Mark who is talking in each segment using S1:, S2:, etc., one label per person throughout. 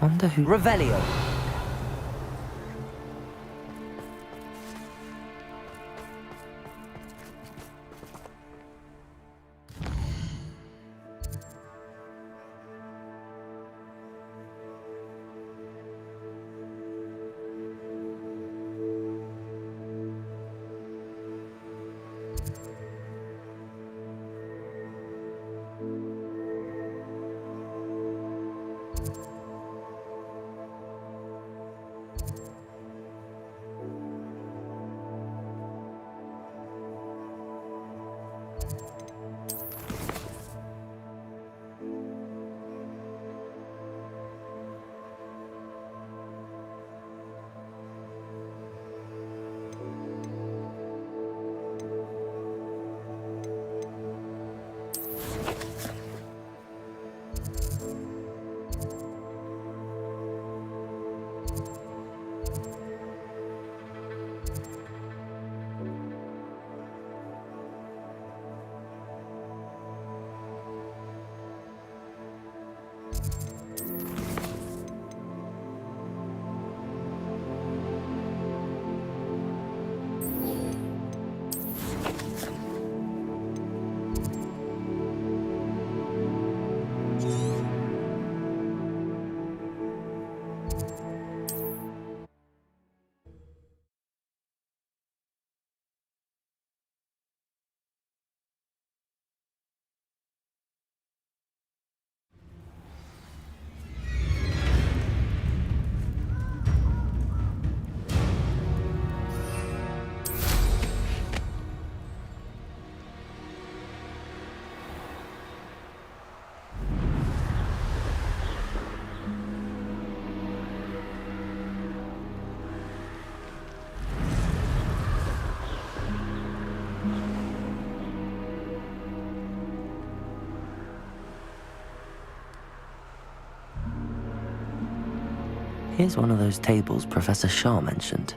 S1: Wonder who...
S2: Revelio.
S1: Here's one of those tables Professor Shaw mentioned.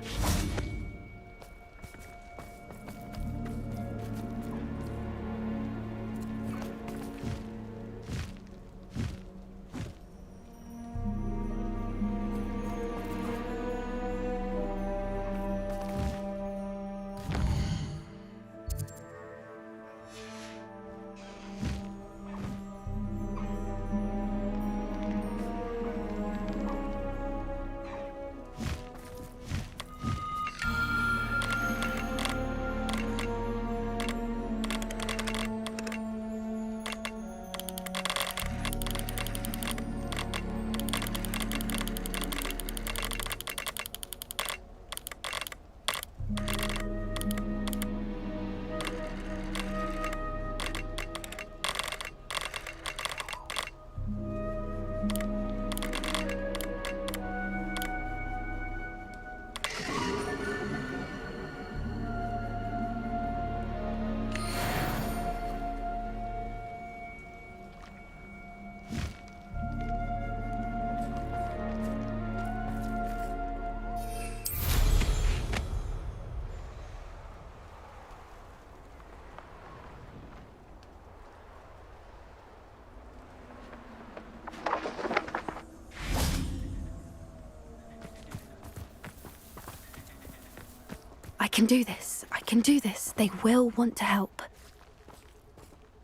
S3: I can do this. I can do this. They will want to help.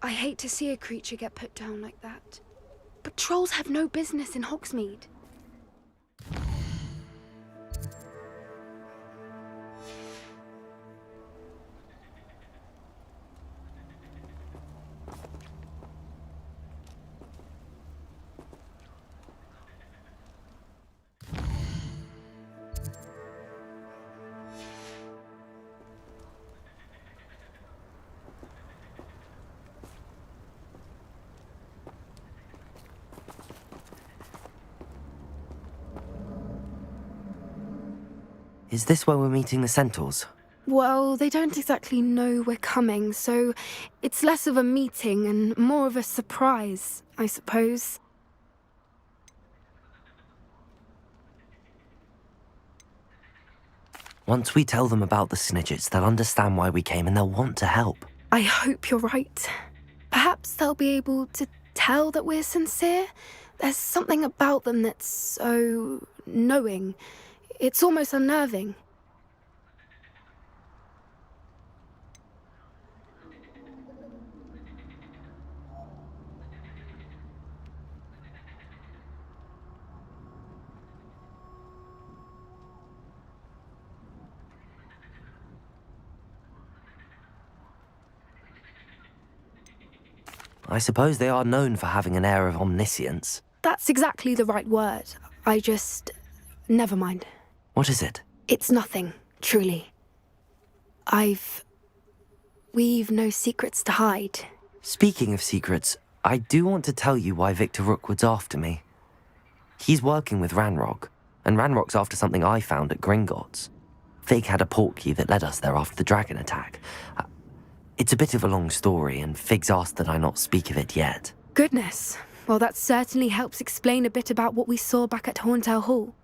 S3: I hate to see a creature get put down like that. But trolls have no business in Hogsmeade.
S1: Is this where we're meeting the centaurs?
S3: Well, they don't exactly know we're coming, so it's less of a meeting and more of a surprise, I suppose.
S1: Once we tell them about the Snidgets, they'll understand why we came and they'll want to help.
S3: I hope you're right. Perhaps they'll be able to tell that we're sincere, There's something about them that's so knowing. It's almost unnerving.
S1: I suppose they are known for having an air of omniscience.
S3: That's exactly the right word. Never mind.
S1: What is it?
S3: It's nothing, truly. We've no secrets to hide.
S1: Speaking of secrets, I do want to tell you why Victor Rookwood's after me. He's working with Ranrock, and Ranrock's after something I found at Gringotts. Fig had a portkey that led us there after the dragon attack. It's a bit of a long story, and Fig's asked that I not speak of it yet.
S3: Goodness. Well, that certainly helps explain a bit about what we saw back at Horntail Hall.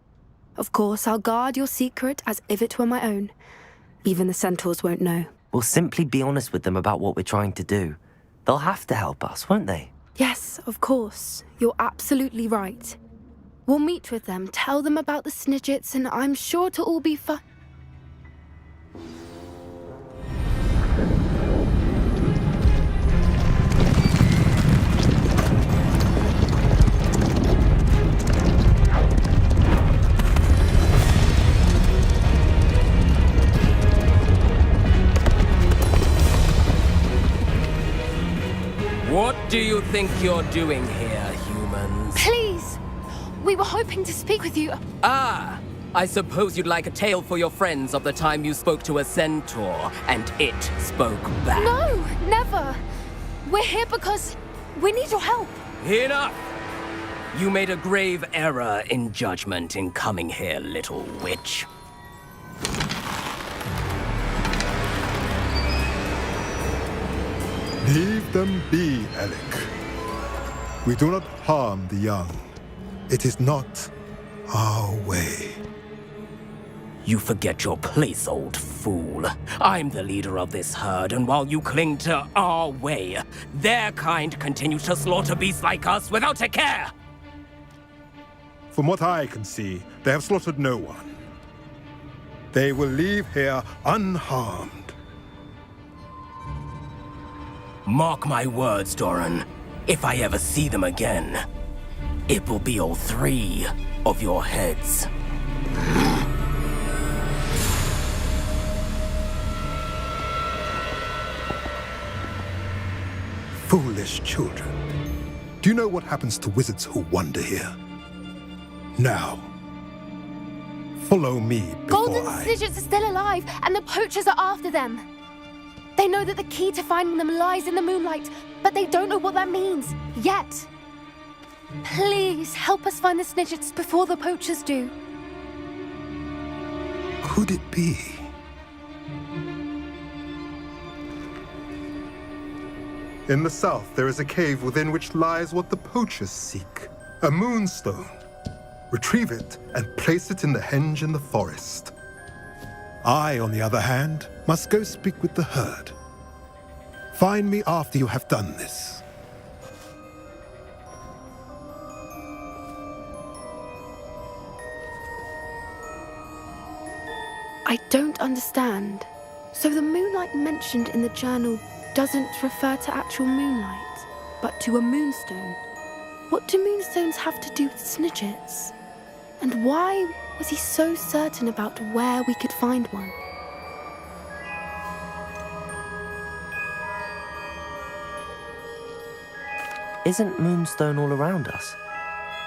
S3: Of course, I'll guard your secret as if it were my own. Even the centaurs won't know.
S1: We'll simply be honest with them about what we're trying to do. They'll have to help us, won't they?
S3: Yes, of course. You're absolutely right. We'll meet with them, tell them about the Snidgets, and I'm sure it'll all be fun.
S2: What do you think you're doing here, humans?
S3: Please! We were hoping to speak with you.
S2: Ah! I suppose you'd like a tale for your friends of the time you spoke to a centaur, and it spoke back.
S3: No, never. We're here because we need your help.
S2: Enough! You made a grave error in judgment in coming here, little witch.
S4: Leave them be, Alec. We do not harm the young. It is not our way.
S2: You forget your place, old fool. I'm the leader of this herd, and while you cling to our way, their kind continues to slaughter beasts like us without a care!
S4: From what I can see, they have slaughtered no one. They will leave here unharmed.
S2: Mark my words, Doran. If I ever see them again, it will be all three of your heads.
S4: Foolish children. Do you know what happens to wizards who wander here? Now, follow me before
S3: Golden Snidgets are still alive, and the poachers are after them. They know that the key to finding them lies in the moonlight, but they don't know what that means, yet. Please, help us find the Snidgets before the poachers do.
S4: Could it be? In the south, there is a cave within which lies what the poachers seek. A moonstone. Retrieve it and place it in the henge in the forest. I, on the other hand, must go speak with the herd. Find me after you have done this.
S3: I don't understand. So the moonlight mentioned in the journal doesn't refer to actual moonlight, but to a moonstone. What do moonstones have to do with Snidgets? And why was he so certain about where we could find one?
S1: Isn't Moonstone all around us?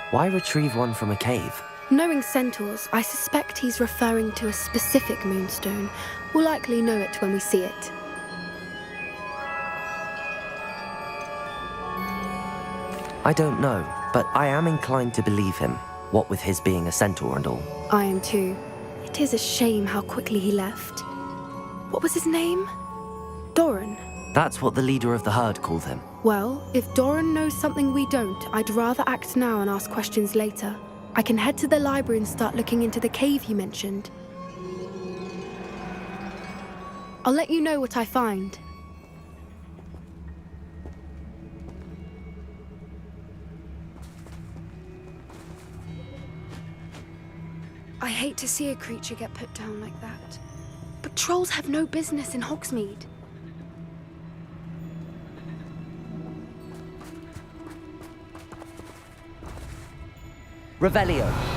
S1: Why retrieve one from a cave?
S3: Knowing centaurs, I suspect he's referring to a specific moonstone. We'll likely know it when we see it.
S1: I don't know, but I am inclined to believe him, what with his being a centaur and all.
S3: I am too. It is a shame how quickly he left. What was his name? Doran.
S1: That's what the leader of the herd called him.
S3: Well, if Doran knows something we don't, I'd rather act now and ask questions later. I can head to the library and start looking into the cave you mentioned. I'll let you know what I find. I hate to see a creature get put down like that. But trolls have no business in Hogsmeade.
S1: Revelio.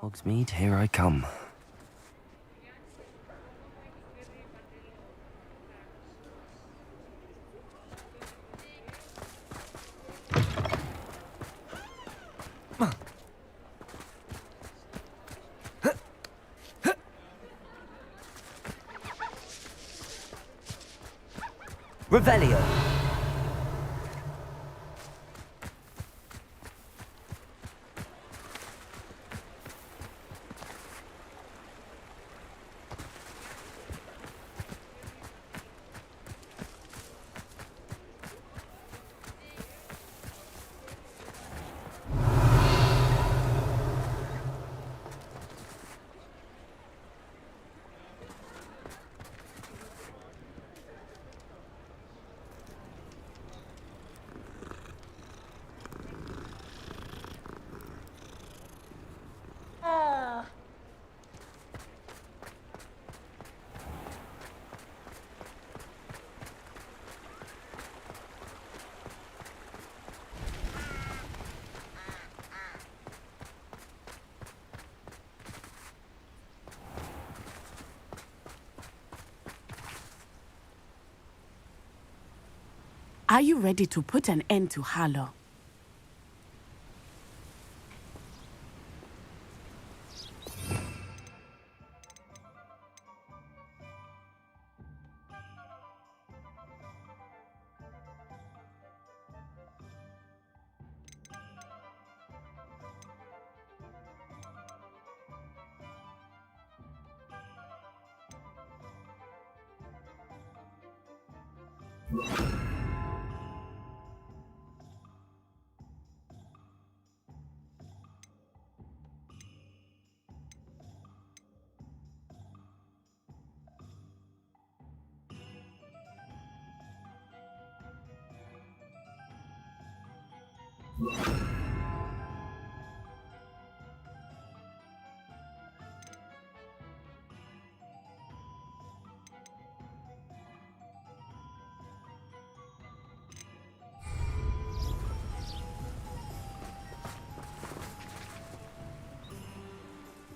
S1: Hogsmeade, here I come. Revelio.
S5: Are you ready to put an end to Harlow?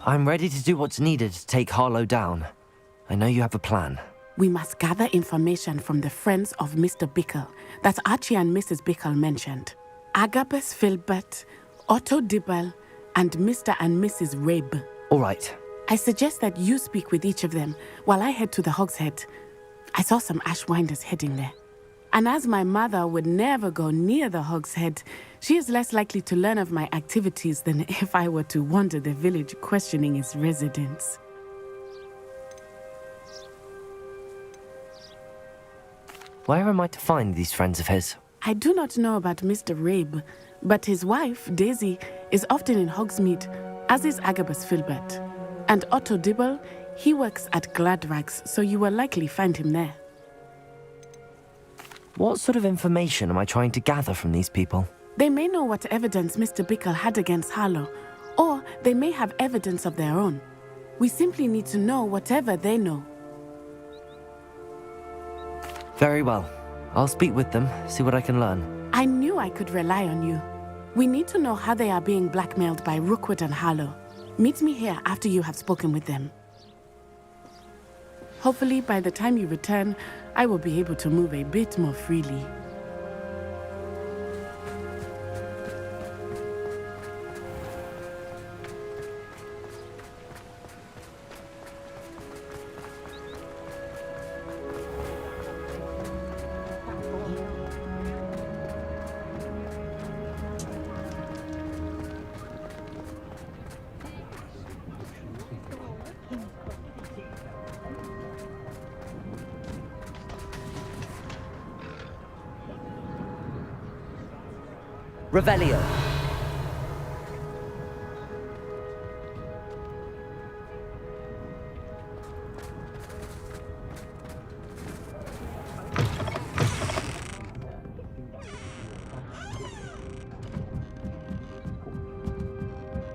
S1: I'm ready to do what's needed to take Harlow down. I know you have a plan.
S5: We must gather information from the friends of Mr. Bickle that Archie and Mrs. Bickle mentioned. Agabus Filbert, Otto Dibble, and Mr. and Mrs. Rabe.
S1: All right.
S5: I suggest that you speak with each of them while I head to the Hogshead. I saw some Ashwinders heading there. And as my mother would never go near the Hogshead, she is less likely to learn of my activities than if I were to wander the village questioning its residents.
S1: Where am I to find these friends of his?
S5: I do not know about Mr. Rabe, but his wife, Daisy, is often in Hogsmeade, as is Agabus Filbert. And Otto Dibble, he works at Gladrags, so you will likely find him there.
S1: What sort of information am I trying to gather from these people?
S5: They may know what evidence Mr. Bickle had against Harlow, or they may have evidence of their own. We simply need to know whatever they know.
S1: Very well. I'll speak with them, see what I can learn.
S5: I knew I could rely on you. We need to know how they are being blackmailed by Rookwood and Harlow. Meet me here after you have spoken with them. Hopefully, by the time you return, I will be able to move a bit more freely.
S1: Revelio.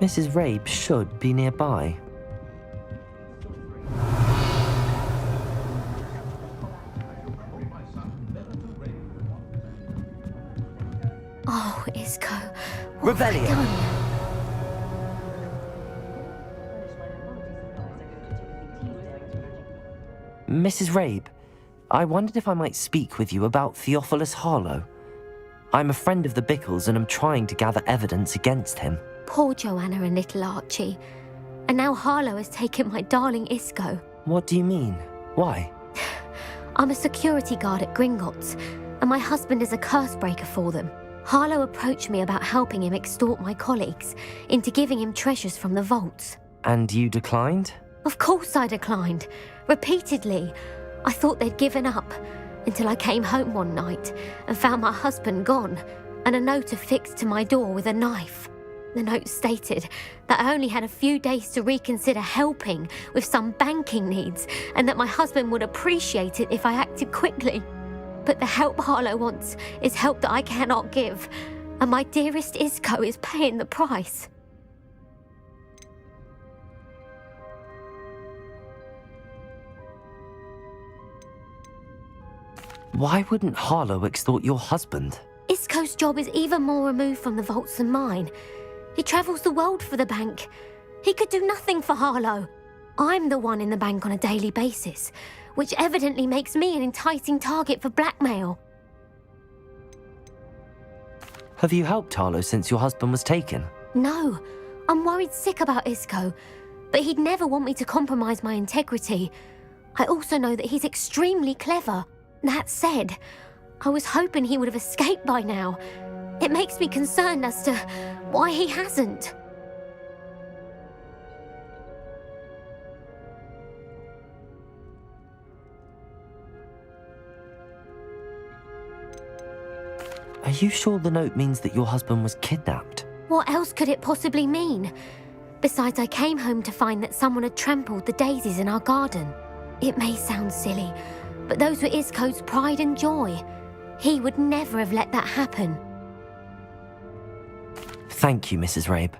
S1: Mrs. Rabe should be nearby.
S6: Oh, Isco. What have I
S1: Revelio.
S6: done?
S1: Mrs. Rabe, I wondered if I might speak with you about Theophilus Harlow. I'm a friend of the Bickles and am trying to gather evidence against him.
S6: Poor Joanna and little Archie. And now Harlow has taken my darling Isco.
S1: What do you mean? Why?
S6: I'm a security guard at Gringotts, and my husband is a curse breaker for them. Harlow approached me about helping him extort my colleagues into giving him treasures from the vaults.
S1: And you declined?
S6: Of course I declined. Repeatedly. I thought they'd given up, until I came home one night and found my husband gone, and a note affixed to my door with a knife. The note stated that I only had a few days to reconsider helping with some banking needs, and that my husband would appreciate it if I acted quickly. But the help Harlow wants is help that I cannot give, and my dearest Isco is paying the price.
S1: Why wouldn't Harlow extort your husband?
S6: Isco's job is even more removed from the vaults than mine. He travels the world for the bank. He could do nothing for Harlow. I'm the one in the bank on a daily basis, which evidently makes me an enticing target for blackmail.
S1: Have you helped Harlow since your husband was taken?
S6: No, I'm worried sick about Isco, but he'd never want me to compromise my integrity. I also know that he's extremely clever. That said, I was hoping he would have escaped by now. It makes me concerned as to why he hasn't.
S1: Are you sure the note means that your husband was kidnapped?
S6: What else could it possibly mean? Besides, I came home to find that someone had trampled the daisies in our garden. It may sound silly, but those were Isco's pride and joy. He would never have let that happen.
S1: Thank you, Mrs. Rabe.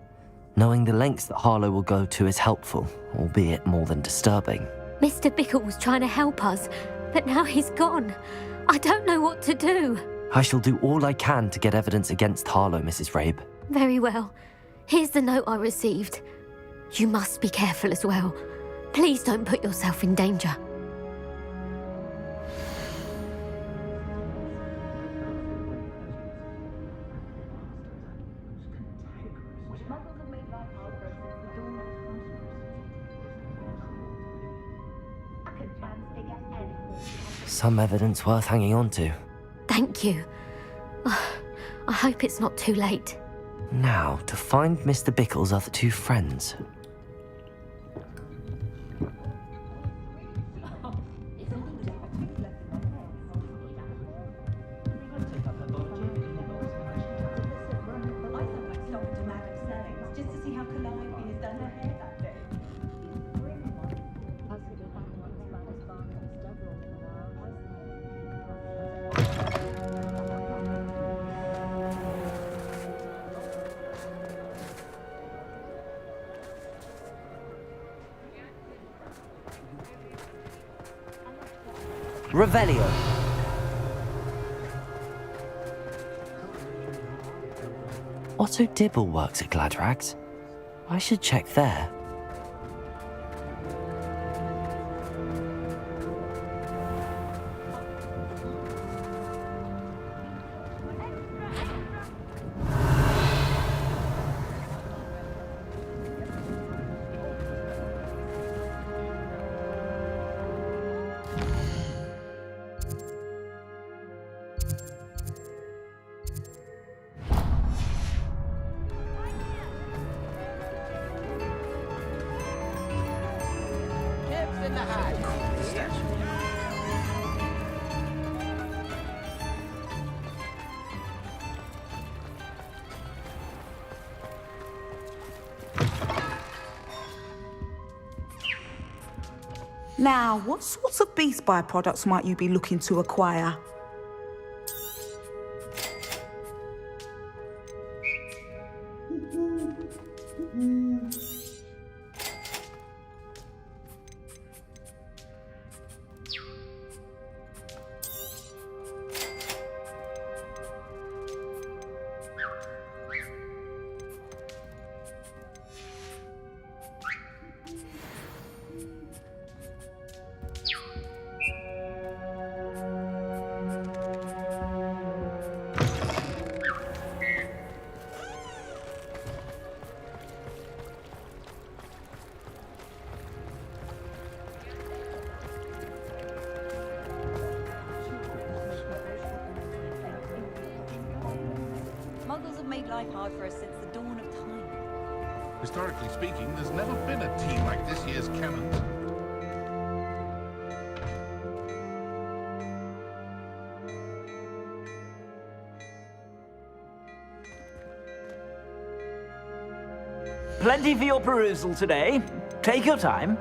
S1: Knowing the lengths that Harlow will go to is helpful, albeit more than disturbing.
S6: Mr. Bickle was trying to help us, but now he's gone. I don't know what to do.
S1: I shall do all I can to get evidence against Harlow, Mrs. Rabe.
S6: Very well. Here's the note I received. You must be careful as well. Please don't put yourself in danger.
S1: Some evidence worth hanging on to.
S6: Thank you. I hope it's not too late.
S1: Now, to find Mr. Bickle's other two friends. Revelio. Otto Dibble works at Gladrags. I should check there.
S7: Now, what sorts of beast byproducts might you be looking to acquire?
S8: Muggles have made life hard for us since the dawn of time.
S9: Historically speaking, there's never been a team like this year's Cannons.
S10: Plenty for your perusal today. Take your time.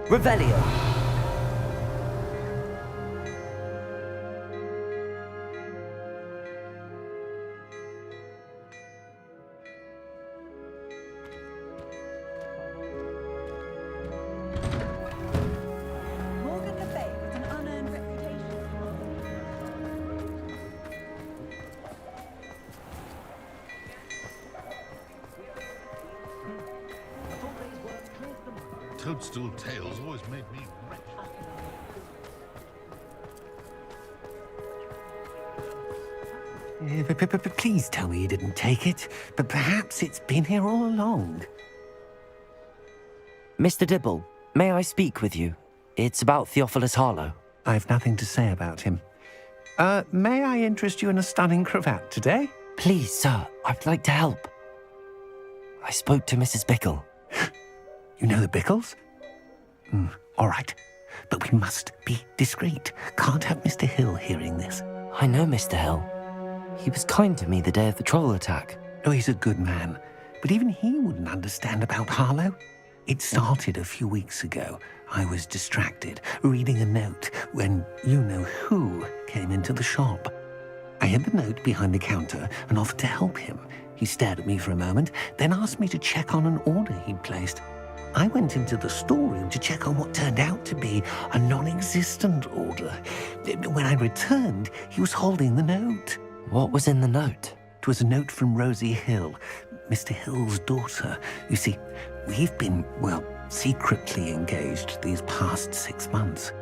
S10: Revelio.
S8: Morgan the Bay has an unearned reputation.
S9: Toadstool tales always made me wretched.
S11: Please tell me you didn't take it. But perhaps it's been here all along.
S1: Mr. Dibble, may I speak with you? It's about Theophilus Harlow.
S11: I've nothing to say about him. May I interest you in a stunning cravat today?
S1: Please, sir, I'd like to help. I spoke to Mrs. Bickle.
S11: You know the Bickles? All right. But we must be discreet. Can't have Mr. Hill hearing this.
S1: I know Mr. Hill. He was kind to me the day of the troll attack.
S11: Oh, he's a good man. But even he wouldn't understand about Harlow. It started a few weeks ago. I was distracted, reading a note, when you-know-who came into the shop. I hid the note behind the counter and offered to help him. He stared at me for a moment, then asked me to check on an order he'd placed. I went into the storeroom to check on what turned out to be a non-existent order. When I returned, he was holding the note.
S1: What was in the note?
S11: It was a note from Rosie Hill, Mr. Hill's daughter. You see, we've been, secretly engaged these past 6 months.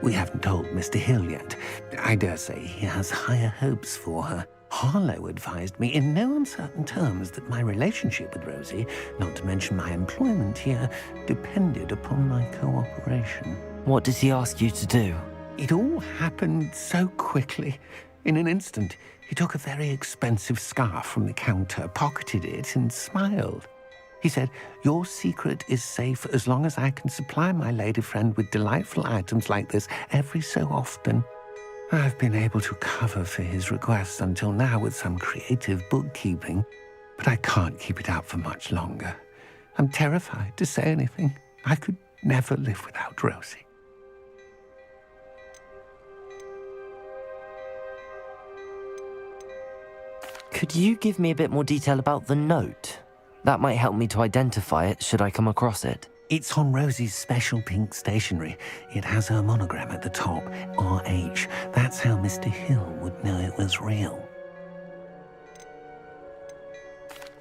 S11: We haven't told Mr. Hill yet. I dare say he has higher hopes for her. Harlow advised me in no uncertain terms that my relationship with Rosie, not to mention my employment here, depended upon my cooperation.
S1: What did he ask you to do?
S11: It all happened so quickly. In an instant, he took a very expensive scarf from the counter, pocketed it, and smiled. He said, "Your secret is safe as long as I can supply my lady friend with delightful items like this every so often." I've been able to cover for his requests until now with some creative bookkeeping, but I can't keep it up for much longer. I'm terrified to say anything. I could never live without Rosie.
S1: Could you give me a bit more detail about the note? That might help me to identify it should I come across it.
S11: It's on Rosie's special pink stationery. It has her monogram at the top, RH. That's how Mr. Hill would know it was real.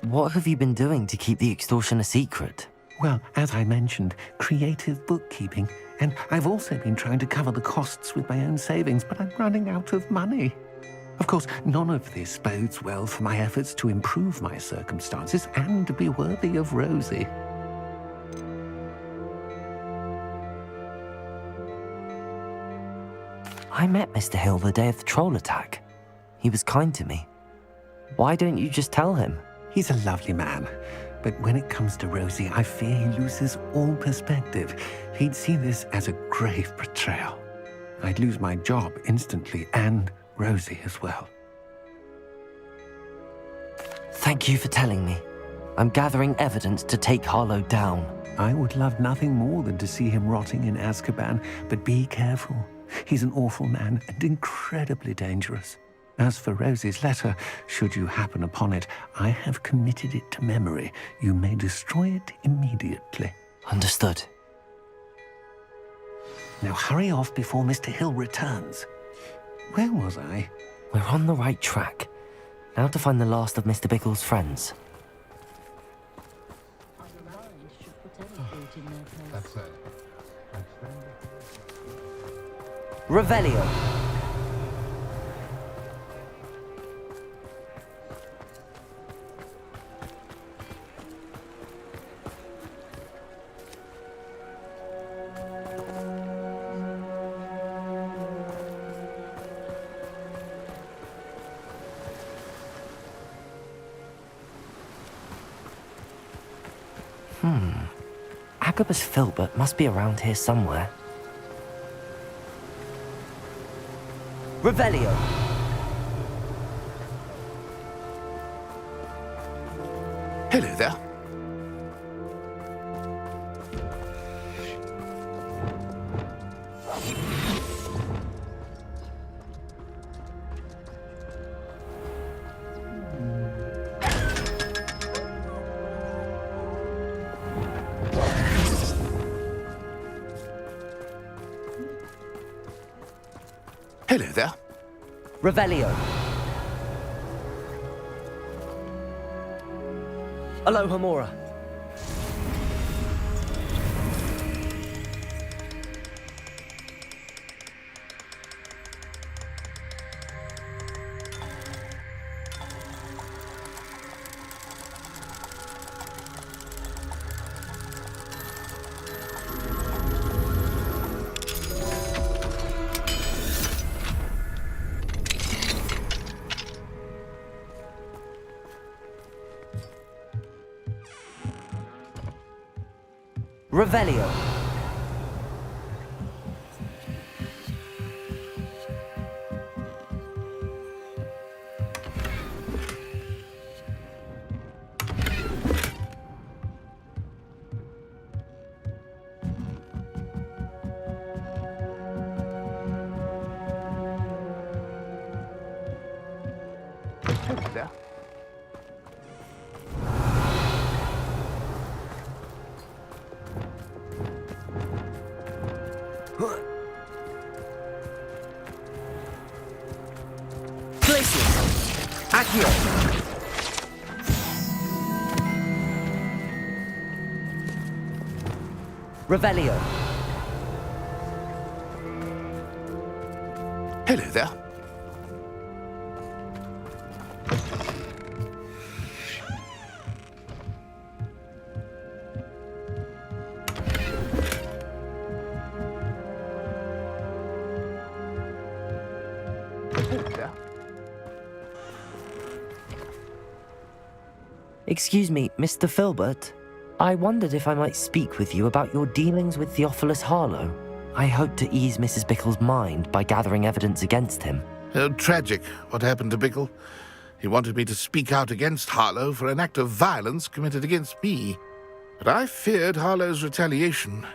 S1: What have you been doing to keep the extortion a secret?
S11: Well, as I mentioned, creative bookkeeping. And I've also been trying to cover the costs with my own savings, but I'm running out of money. Of course, none of this bodes well for my efforts to improve my circumstances and to be worthy of Rosie.
S1: I met Mr. Hill the day of the troll attack. He was kind to me. Why don't you just tell him?
S11: He's a lovely man, but when it comes to Rosie, I fear he loses all perspective. He'd see this as a grave betrayal. I'd lose my job instantly, and Rosie as well.
S1: Thank you for telling me. I'm gathering evidence to take Harlow down.
S11: I would love nothing more than to see him rotting in Azkaban, but be careful. He's an awful man and incredibly dangerous. As for Rosie's letter, should you happen upon it, I have committed it to memory. You may destroy it immediately.
S1: Understood.
S11: Now hurry off before Mr. Hill returns. Where was I?
S1: We're on the right track. Now to find the last of Mr. Bickle's friends.
S9: That's it.
S1: Revelio. Agabus Filbert must be around here somewhere. Revelio.
S12: Hello there. Hello there.
S1: Revelio. Aloha Mora. Revelio.
S12: Hello there.
S1: Accio. Revelio.
S12: Hello there. Hello there.
S1: Excuse me, Mr. Filbert. I wondered if I might speak with you about your dealings with Theophilus Harlow. I hope to ease Mrs. Bickle's mind by gathering evidence against him.
S9: Tragic, what happened to Bickle. He wanted me to speak out against Harlow for an act of violence committed against me. But I feared Harlow's retaliation,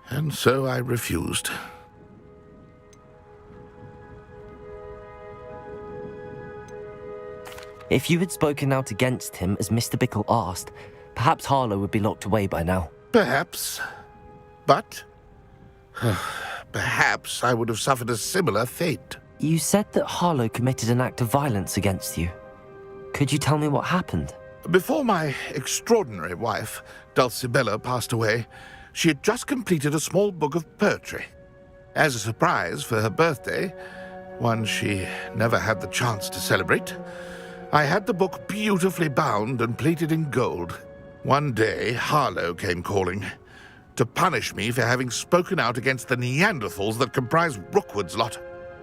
S9: and so I refused.
S1: If you had spoken out against him as Mr. Bickle asked, perhaps Harlow would be locked away by now.
S9: Perhaps. But perhaps I would have suffered a similar fate.
S1: You said that Harlow committed an act of violence against you. Could you tell me what happened?
S9: Before my extraordinary wife, Dulcibella, passed away, she had just completed a small book of poetry. As a surprise for her birthday, one she never had the chance to celebrate, I had the book beautifully bound and plated in gold. One day, Harlow came calling to punish me for having spoken out against the Neanderthals that comprise Rookwood's lot.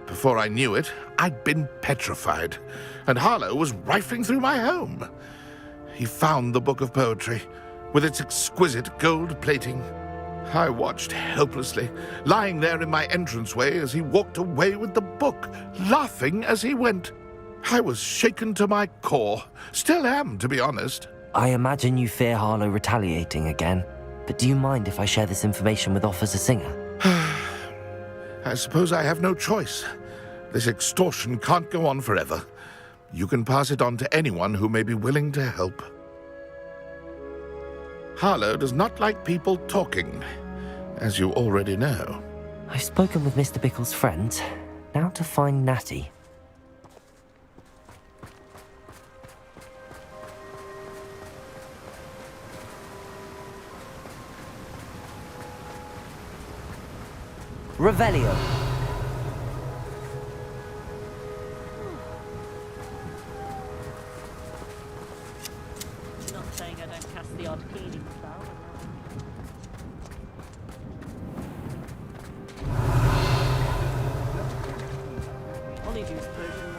S9: Before I knew it, I'd been petrified, and Harlow was rifling through my home. He found the book of poetry, with its exquisite gold plating. I watched helplessly, lying there in my entranceway as he walked away with the book, laughing as he went. I was shaken to my core. Still am, to be honest.
S1: I imagine you fear Harlow retaliating again, but do you mind if I share this information with Officer Singer?
S9: I suppose I have no choice. This extortion can't go on forever. You can pass it on to anyone who may be willing to help. Harlow does not like people talking, as you already know.
S1: I've spoken with Mr. Bickle's friends. Now to find Natty. Revelio.
S8: Not saying I don't cast the odd cleaning spell. Honeydew explosion.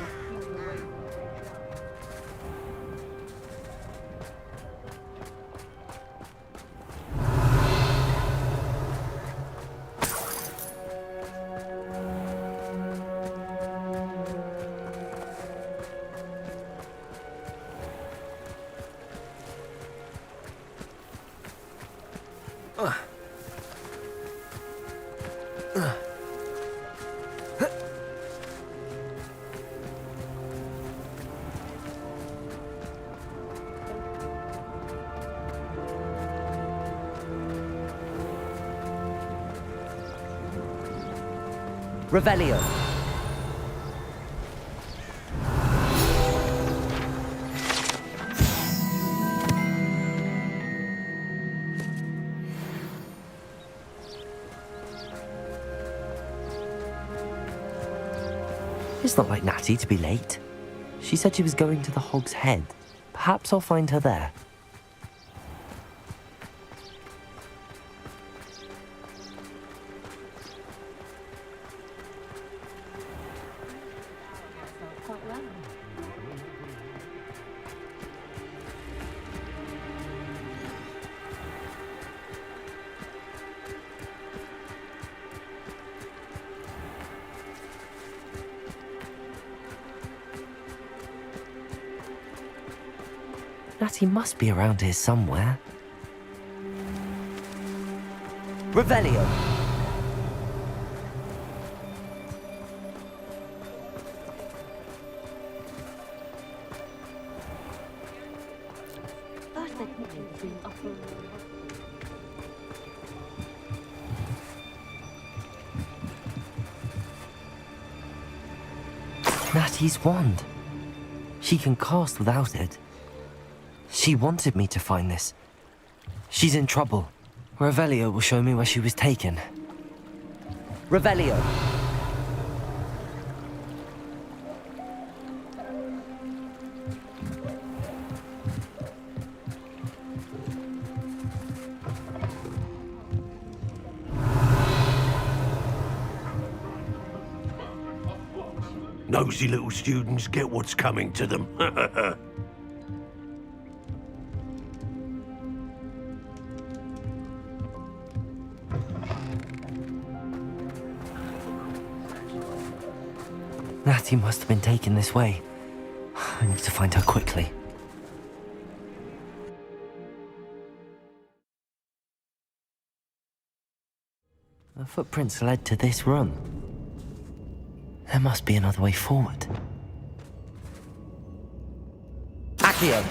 S1: Revelio. It's not like Natty to be late. She said she was going to the Hog's Head. Perhaps I'll find her there. Natty must be around here somewhere. Revelio. Natty's wand. She can cast without it. She wanted me to find this. She's in trouble. Revelio will show me where she was taken. Revelio.
S11: Nosy little students get what's coming to them.
S1: Natty must have been taken this way. I need to find her quickly. The footprints led to this room. There must be another way forward. Accio!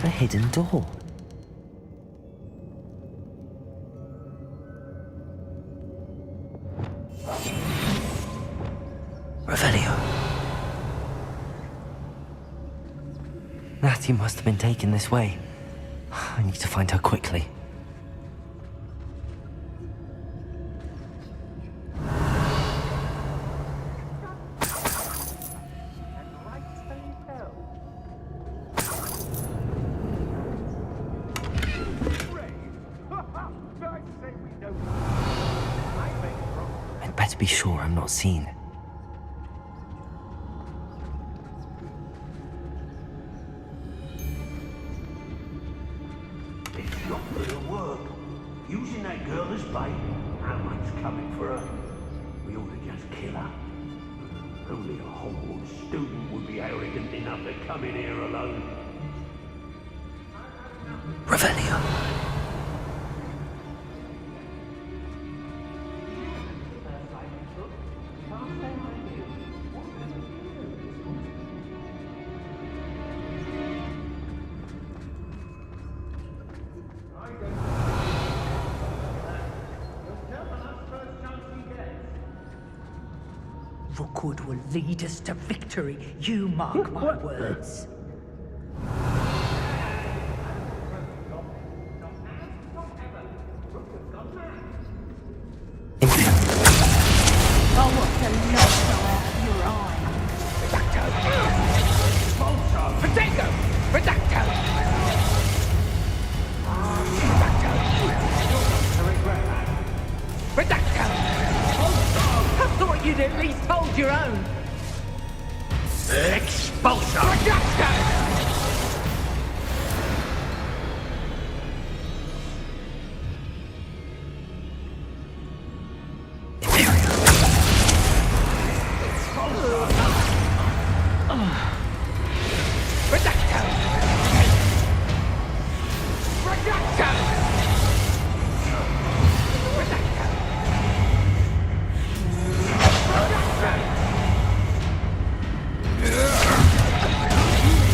S1: A hidden door. Revelio. Natty must have been taken this way. I need to find her quickly. I'd better be sure I'm not seen.
S11: It's not gonna work. Using that girl as bait, how much coming for her? We ought to just kill her. Only a Hogwarts student would be arrogant enough to come in here alone.
S1: Revelio.
S8: Rookwood will lead us to victory. You mark my words. I want the light out your eye.
S2: Potato! Redacto! Redacto! I thought you'd at least hold your own.
S11: Expulsion!
S2: Redacto!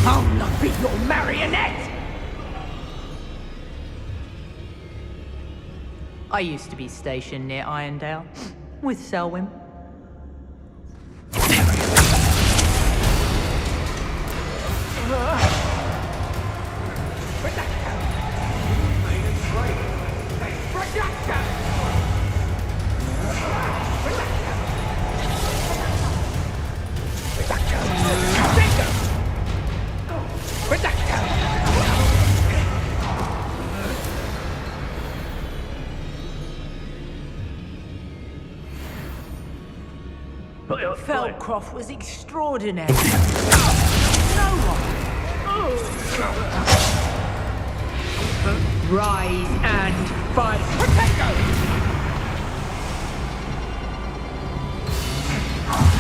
S2: I'll not be your marionette!
S8: I used to be stationed near Irondale with Selwyn. Feldcroft was extraordinary. No one. Rise and fight. Potato!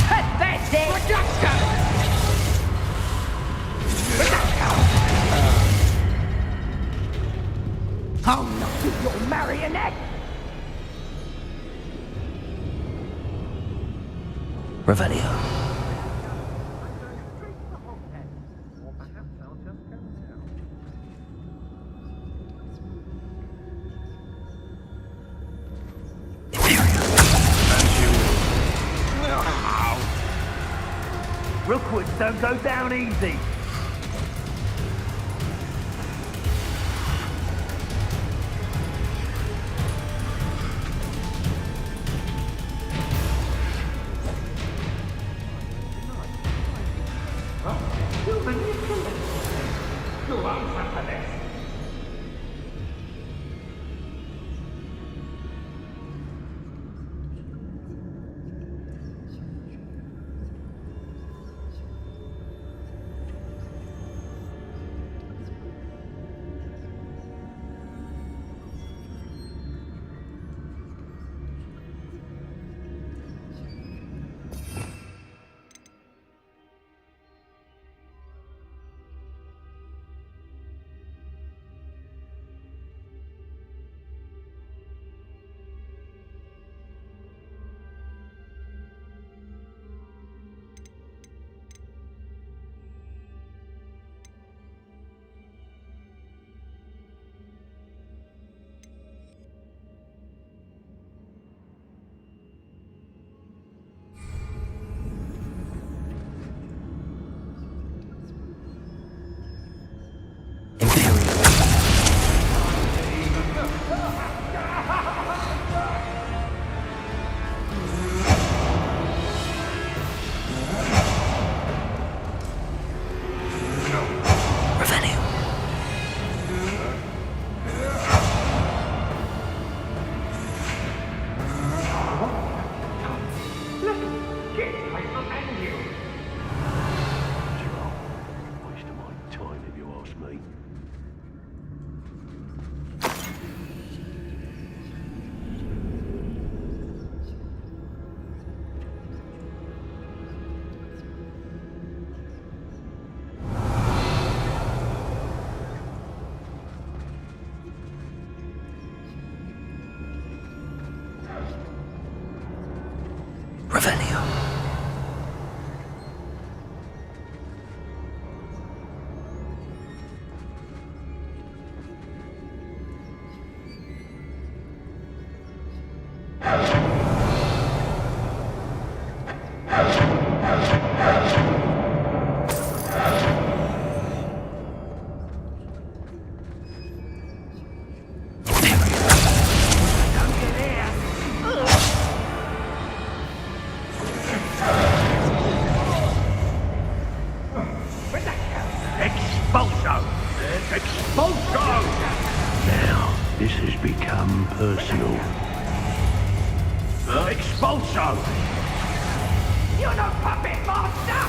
S8: Pathetic! I'll not be your marionette!
S1: Revelio.
S11: Rookwoods don't go down easy. me.
S1: Revelio.
S11: Now, this has become personal. Expulso!
S2: You're not puppet master!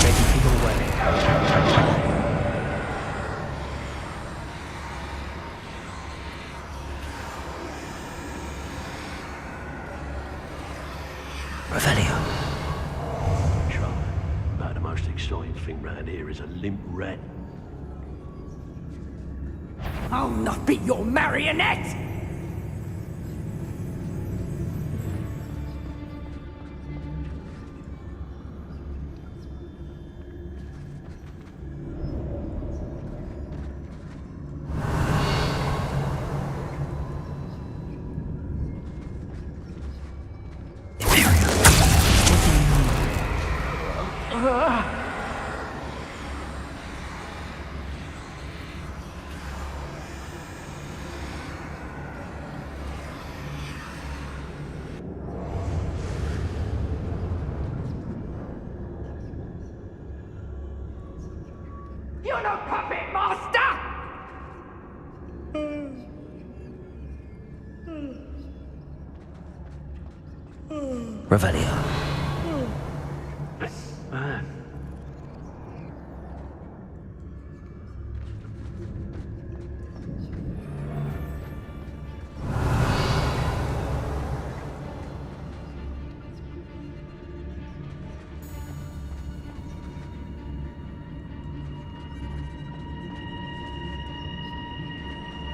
S1: Ready for your wedding. Revelio.
S11: Trouble. About the most exciting thing round here is a limp rat.
S2: I'll not be your marionette! You're not puppet master!
S1: Revelio.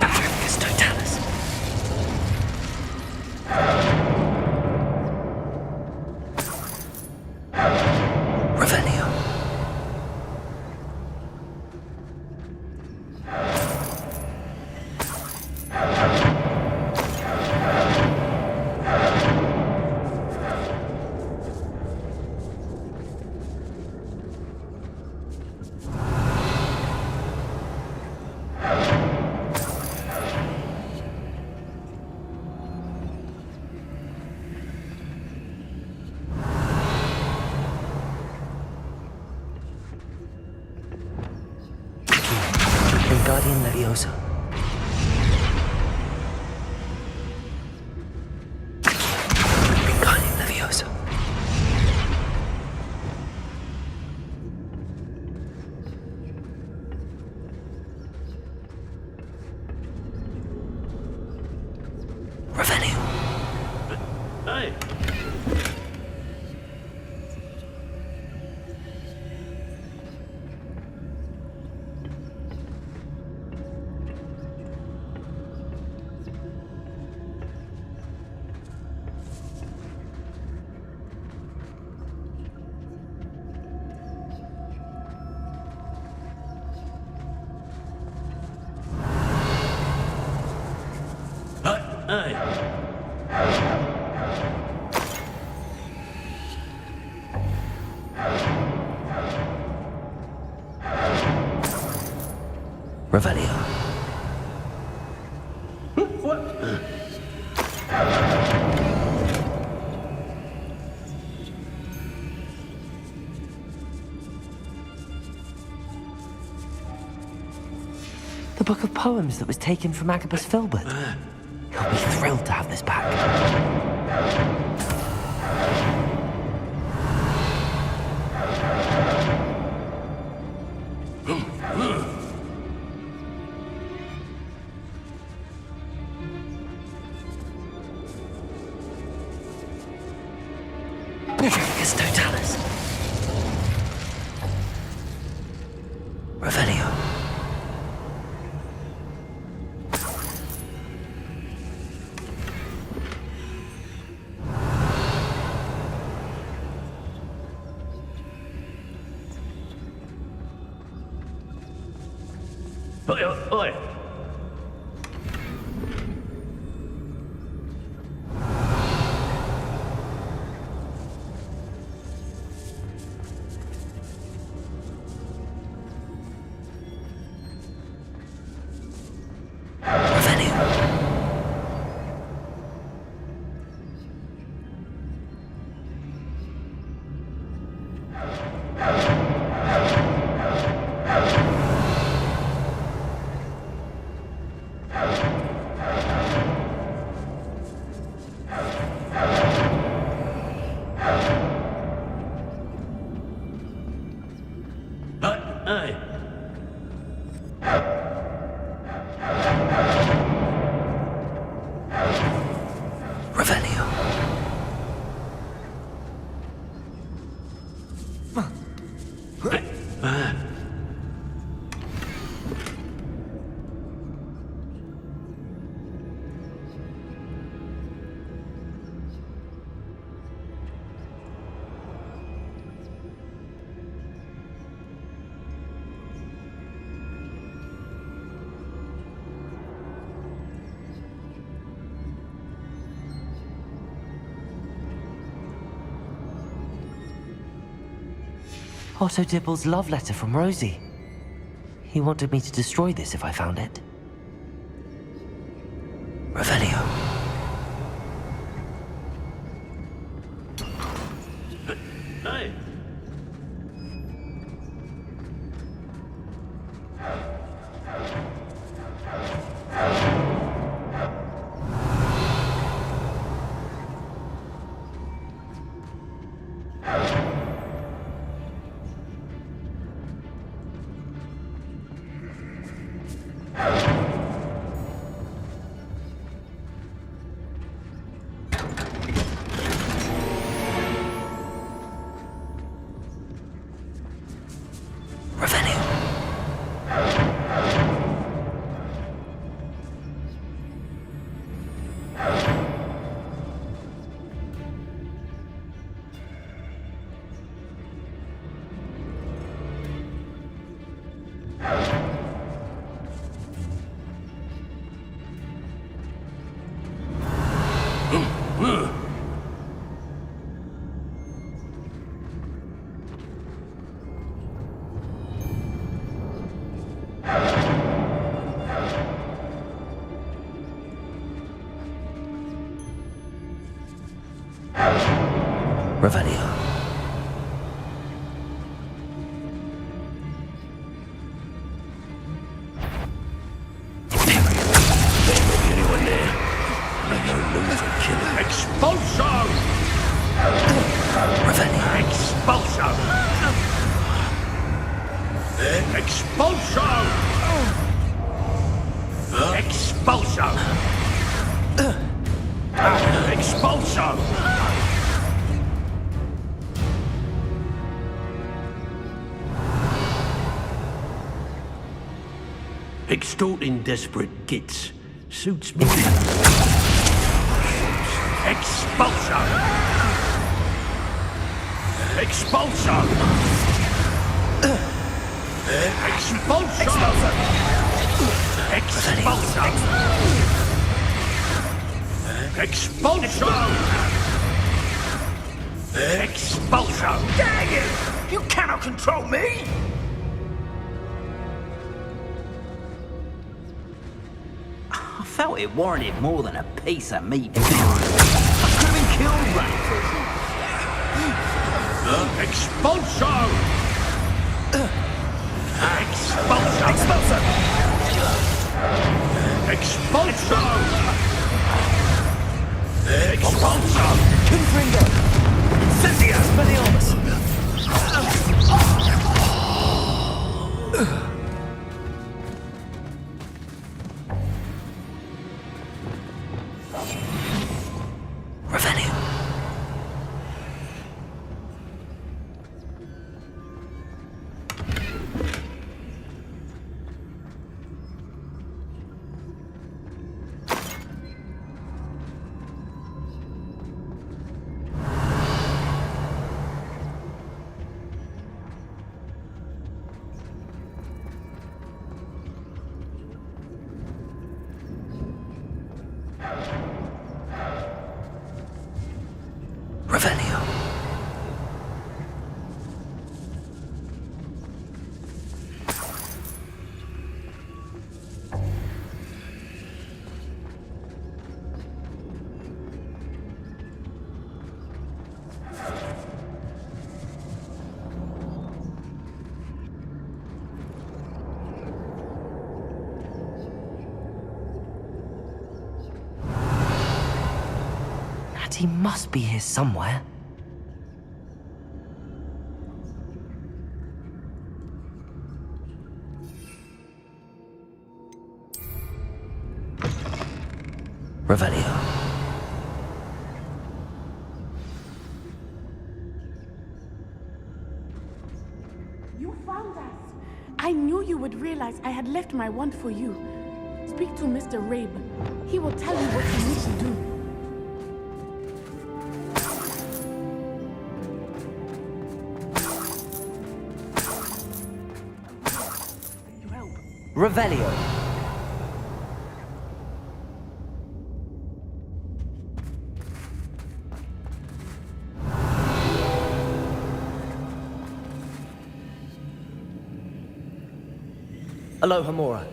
S1: Patricus Totalis. Revelio. Guardian Leviosa. Guardian Leviosa. Revelio.
S11: Hey! Hey!
S1: Revelio.
S11: What?
S1: The book of poems that was taken from Agabus Filbert. He'll be thrilled to have this back. Tempest Totalis. Revelio.
S10: Oi, oi.
S1: Otto Dibble's love letter from Rosie. He wanted me to destroy this if I found it. Revelio.
S10: Hey.
S1: Revelio.
S2: Anyone there? I know loser killer. Expulsion!
S1: Revelio.
S2: Expulsion! Expulsion! Expulsion! Expulsion! Extorting desperate gits suits me. Expulsion! Expulsion! Expulsion! Expulsion! Expulsion! Expulsion! Dang it! You cannot control me!
S10: I felt it warranted more than a piece of meat. I could have been killed running for it.
S2: Expulsion! Expulsion! Expulsion! Expulsion! Expulsion!
S10: Confringo! Incendia! Speliomus!
S1: Revelio. Natty must be here somewhere. Revelio.
S5: You found us. I knew you would realize I had left my wand for you. Speak to Mr. Rabe. He will tell you what you need to do.
S1: Revelio. Aloha Mora.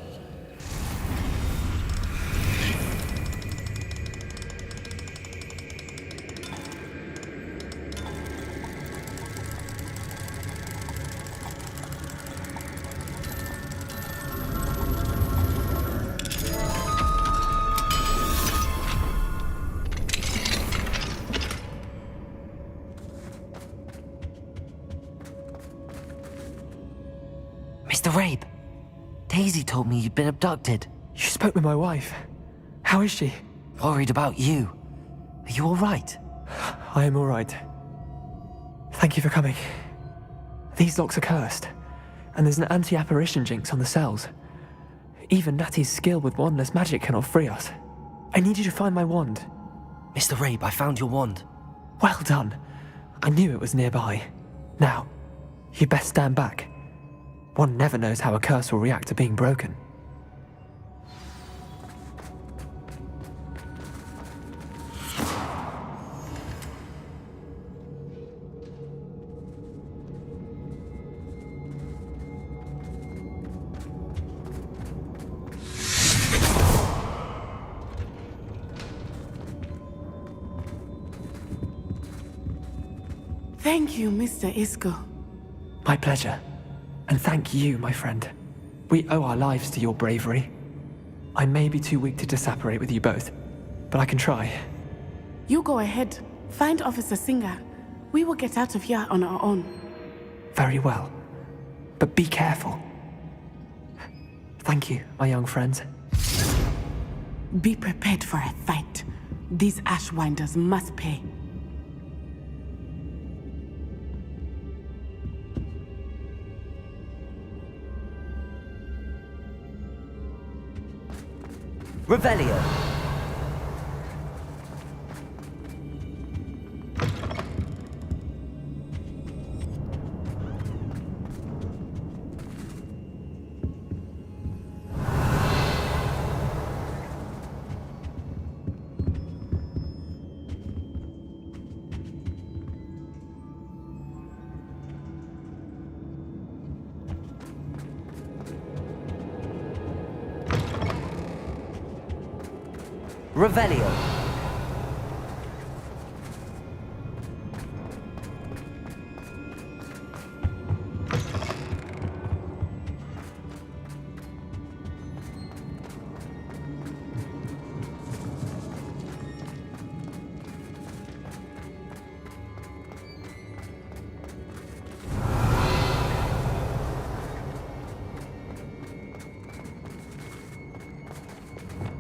S1: Mr. Rabe, Daisy told me you'd been abducted.
S13: You spoke with my wife. How is she?
S1: Worried about you. Are you all right?
S13: I am all right. Thank you for coming. These locks are cursed, and there's an anti-apparition jinx on the cells. Even Natty's skill with wandless magic cannot free us. I need you to find my wand.
S1: Mr. Rabe, I found your wand.
S13: Well done. I knew it was nearby. Now, you best stand back. One never knows how a curse will react to being broken.
S5: Thank you, Mr. Isco.
S13: My pleasure. And thank you, my friend. We owe our lives to your bravery. I may be too weak to disapparate with you both, but I can try.
S5: You go ahead. Find Officer Singer. We will get out of here on our own.
S13: Very well. But be careful. Thank you, my young friends.
S5: Be prepared for a fight. These Ashwinders must pay.
S1: Revelio. Revelio.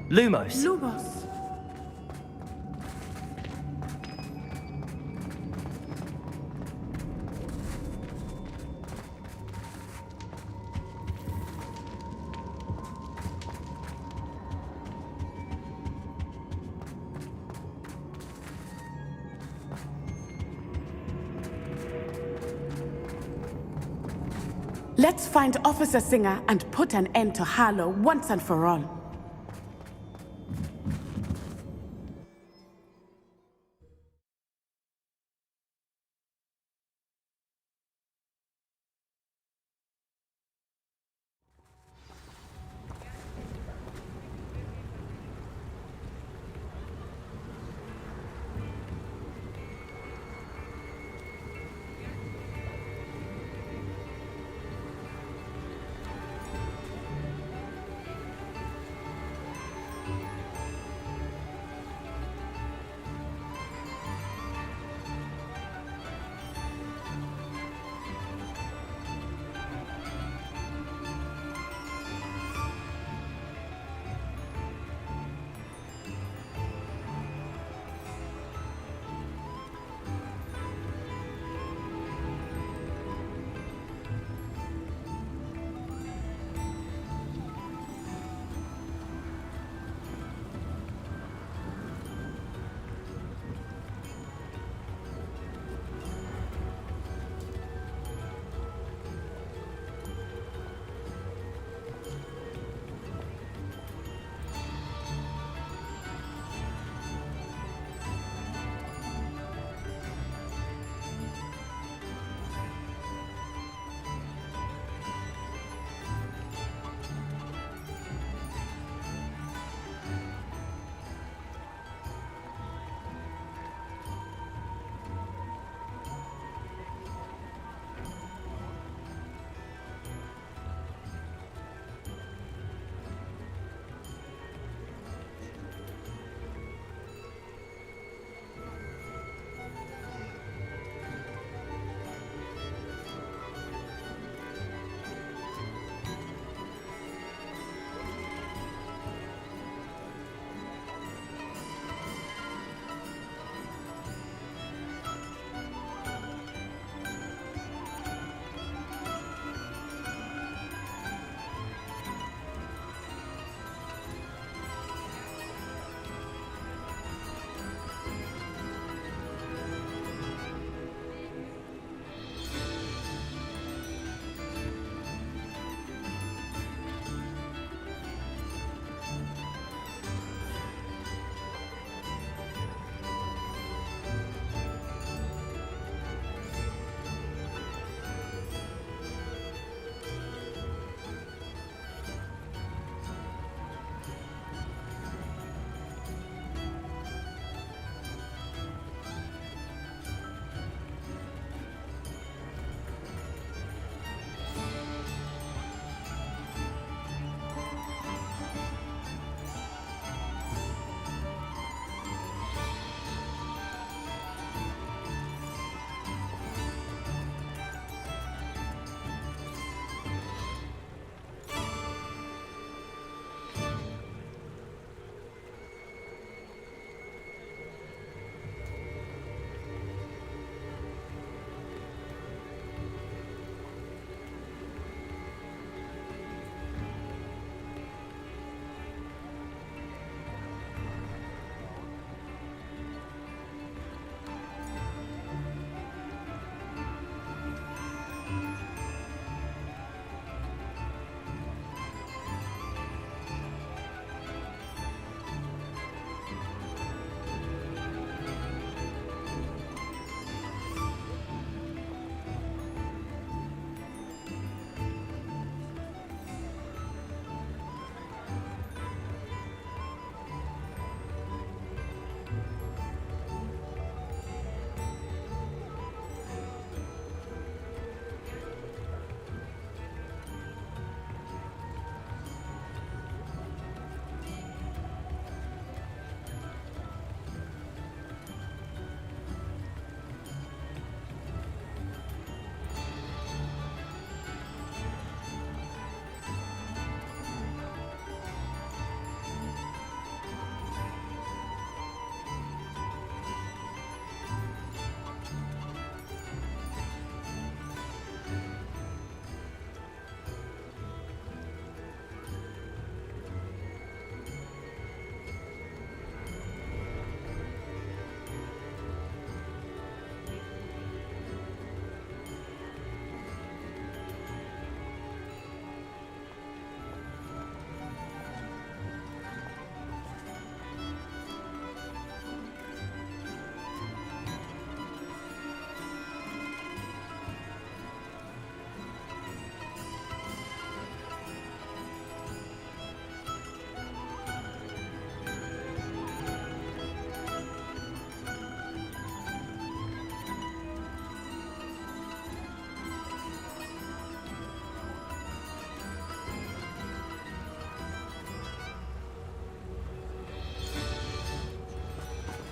S1: Lumos.
S5: Lumos. Let's find Officer Singer and put an end to Harlow once and for all.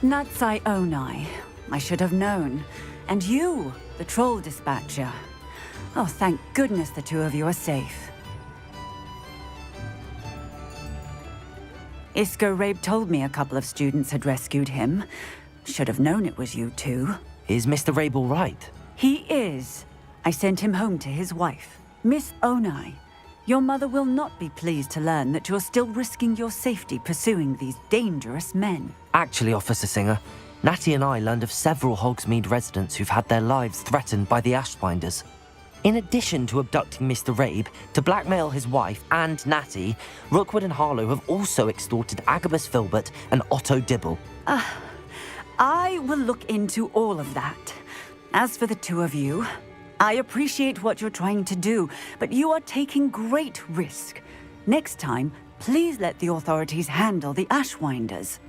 S14: Natsai Onai. I should have known. And you, the troll dispatcher. Oh, thank goodness the two of you are safe. Isco Rabe told me a couple of students had rescued him. Should have known it was you two.
S1: Is Mr. Rabe all right?
S14: He is. I sent him home to his wife. Miss Onai, your mother will not be pleased to learn that you're still risking your safety pursuing these dangerous men.
S1: Actually, Officer Singer, Natty and I learned of several Hogsmeade residents who've had their lives threatened by the Ashwinders. In addition to abducting Mr. Rabe to blackmail his wife and Natty, Rookwood and Harlow have also extorted Agabus Filbert and Otto Dibble.
S14: I will look into all of that. As for the two of you, I appreciate what you're trying to do, but you are taking great risk. Next time, please let the authorities handle the Ashwinders.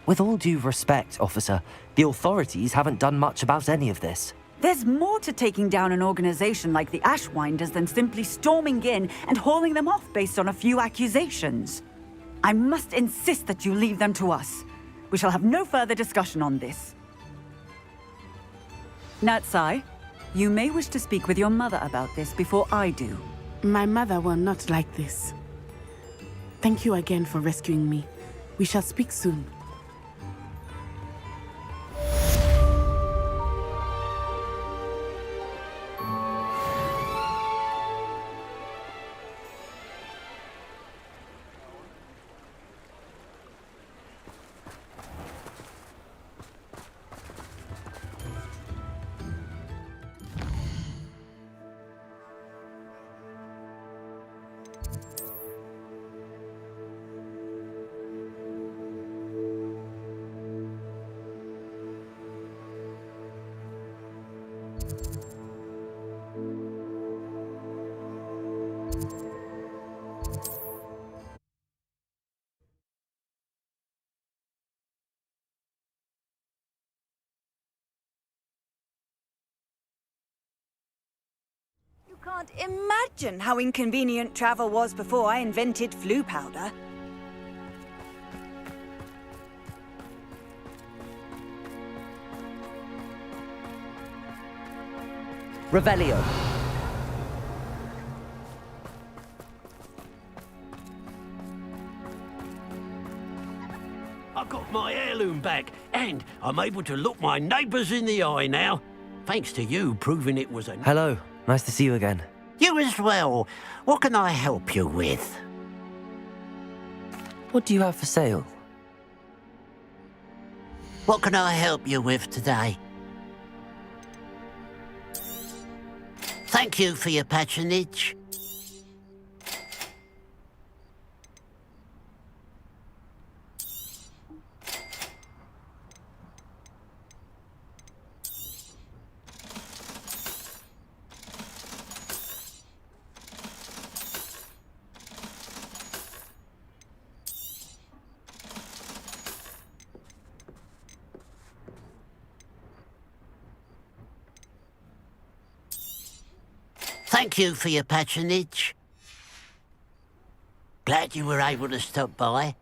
S1: With all due respect, officer, the authorities haven't done much about any of this.
S14: There's more to taking down an organization like the Ashwinders than simply storming in and hauling them off based on a few accusations. I must insist that you leave them to us. We shall have no further discussion on this. Natsai, you may wish to speak with your mother about this before I do.
S5: My mother will not like this. Thank you again for rescuing me. We shall speak soon.
S14: You can't imagine how inconvenient travel was before I invented flu powder.
S1: Revelio.
S15: I got my heirloom back, and I'm able to look my neighbours in the eye now. Thanks to you proving it was a...
S1: Hello, nice to see you again.
S15: You as well. What can I help you with?
S1: What do you have for sale?
S15: What can I help you with today? Thank you for your patronage. Thank you for your patronage. Glad you were able to stop by.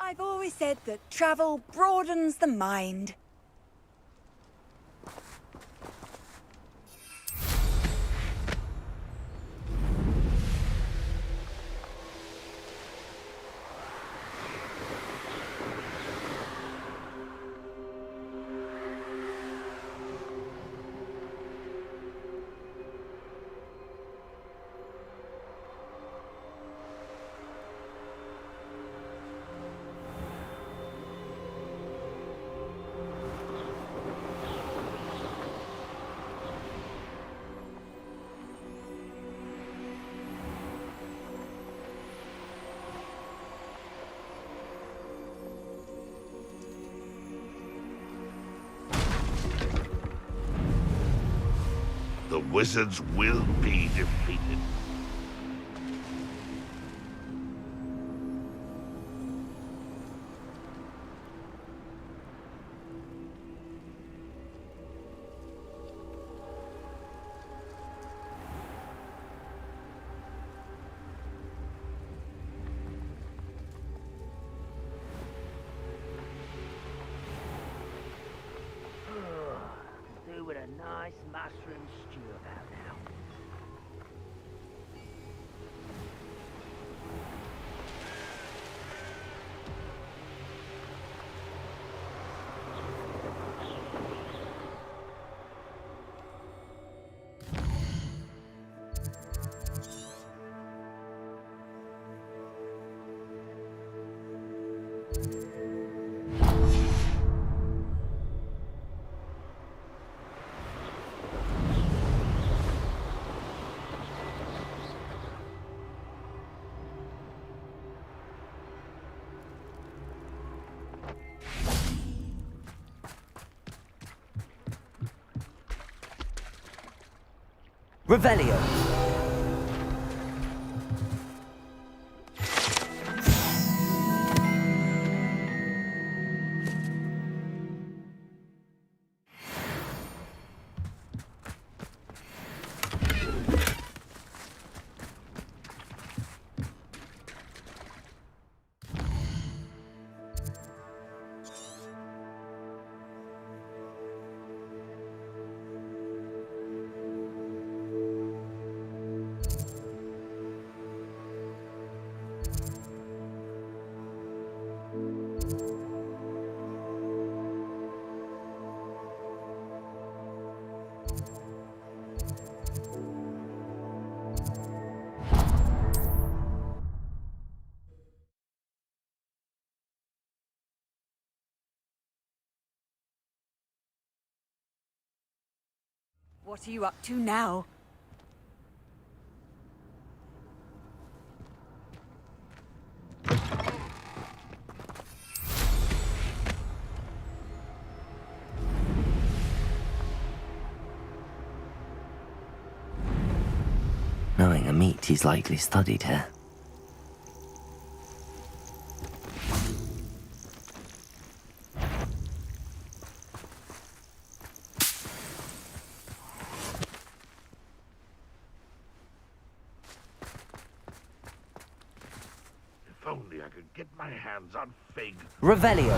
S14: I've always said that travel broadens the mind.
S9: The wizards will be defeated.
S15: Do with a nice mushroom stew about now.
S1: Revelio.
S14: What are you up to now?
S1: Knowing a meat, he's likely studied here.
S9: If only I could get my hands on Fig.
S1: Revelio.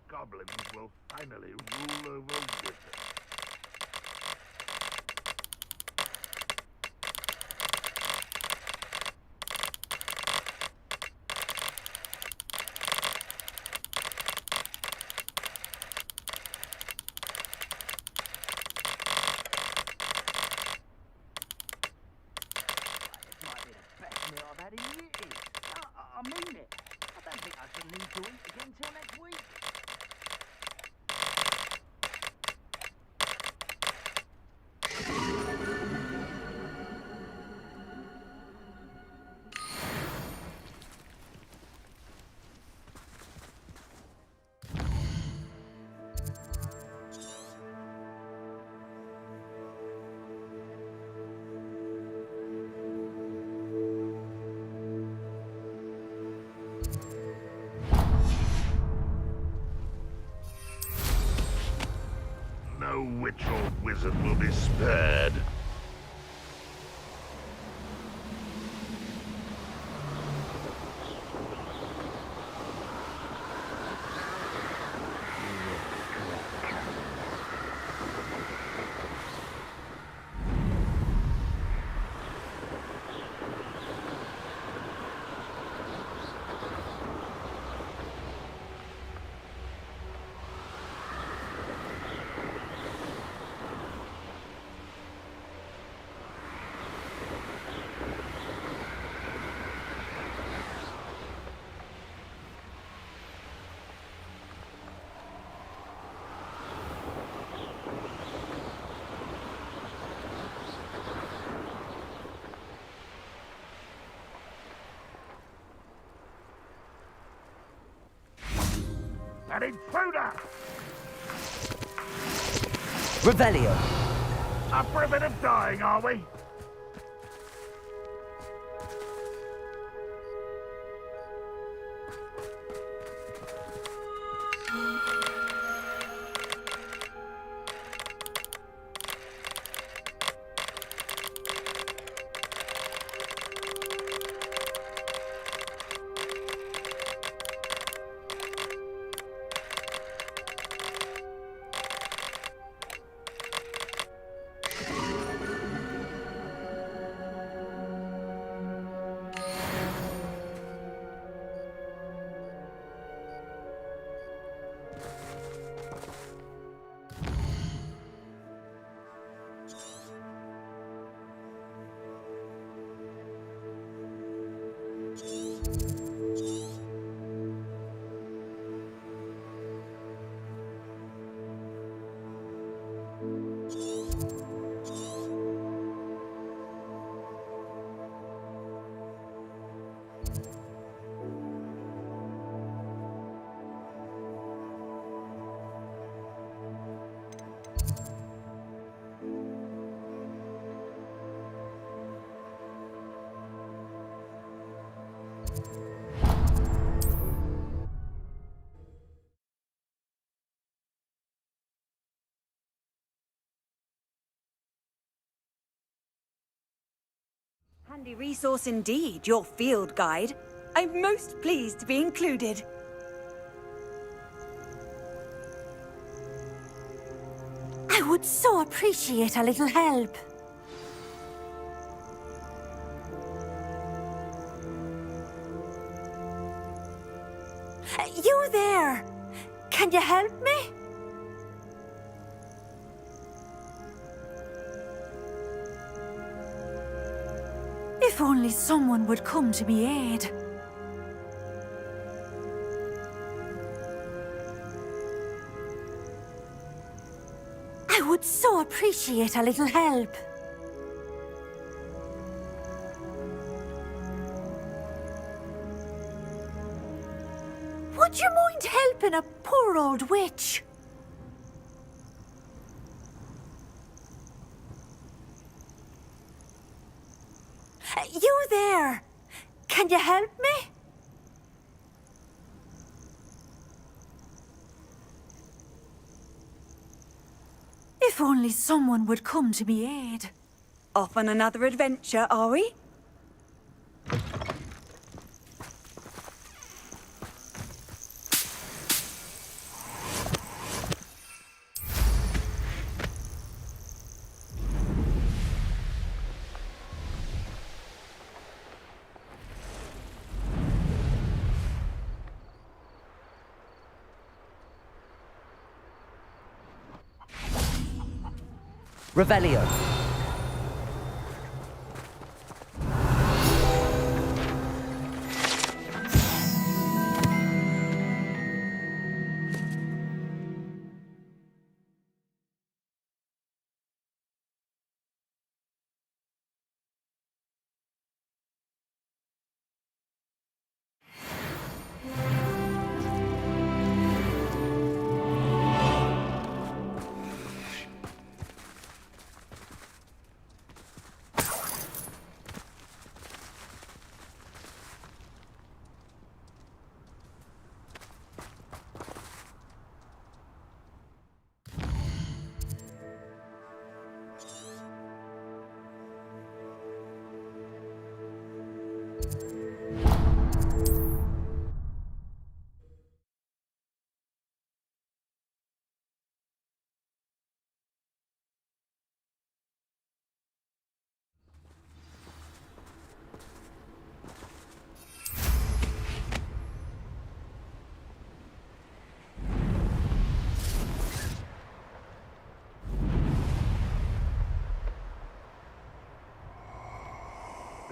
S9: Goblins will finally rule over wizards.
S15: This might be the best meal I've had in years. I mean it. I don't think I shall need to eat again till next week.
S9: No witch or wizard will be spared.
S12: An intruder!
S1: Revelio.
S12: Up for a bit of dying, are we?
S14: Handy resource indeed, your field guide. I'm most pleased to be included. I would so appreciate a little help. You there! Can you help me? If only someone would come to me aid. I would so appreciate a little help. Would you mind helping a poor old witch? You there! Can you help me? If only someone would come to me aid. Off on another adventure, are we?
S1: Revelio.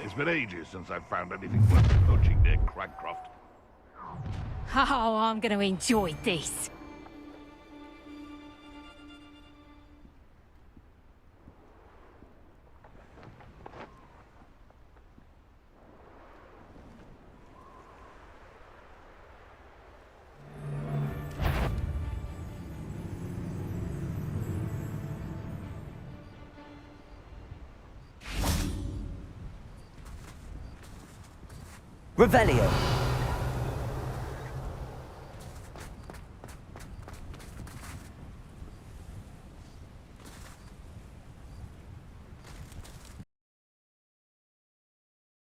S12: It's been ages since I've found anything worth poaching near Cragcroft.
S6: Oh, I'm going to enjoy this.
S16: Revelio.